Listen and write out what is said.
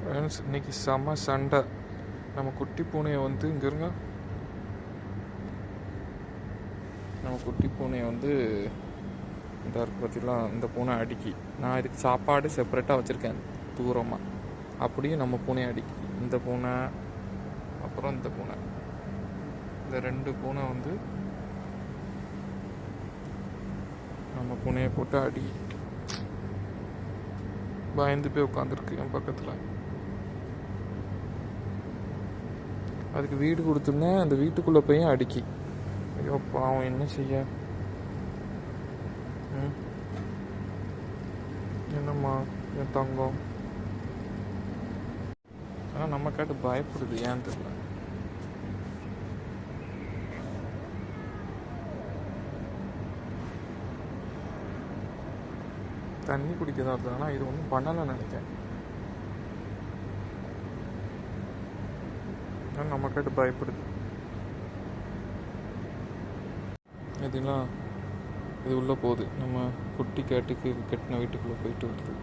Friends, இன்னைக்கு செம்ம சண்டை. நம்ம குட்டி பூனையை வந்து இங்கே இருங்க, நம்ம குட்டி பூனையை வந்து இந்த இருக்கு பற்றிலாம், இந்த பூனை அடிக்கி. நான் இதுக்கு சாப்பாடு செப்பரேட்டாக வச்சுருக்கேன் தூரமாக. அப்படியே நம்ம பூனையை அடிக்கி. இந்த பூனை அப்புறம் இந்த பூனை, இந்த 2 பூனை வந்து நம்ம பூனையை போட்டு அடி. பயந்து போய் உட்காந்துருக்கு என் பக்கத்தில். அதுக்கு வீடு கொடுத்துருந்தேன், அந்த வீட்டுக்குள்ளே போய் அடிக்கி. ஐயோ பாவம், என்ன செய்ய? என்னம்மா என் தங்கம்? ஆனால் நம்ம கேட்டு பயப்படுது, ஏன்னு தெரியல. தண்ணி குடிக்கதான் இருந்தது, ஆனால் இது ஒன்றும் பண்ணலைன்னு நினைக்கிறேன். ஆனால் நம்ம கேட்டு பயப்படுது. இதெல்லாம் இது உள்ளே போகுது, நம்ம குட்டி கேட்டுக்கு கட்டின வீட்டுக்குள்ளே போயிட்டு வருது.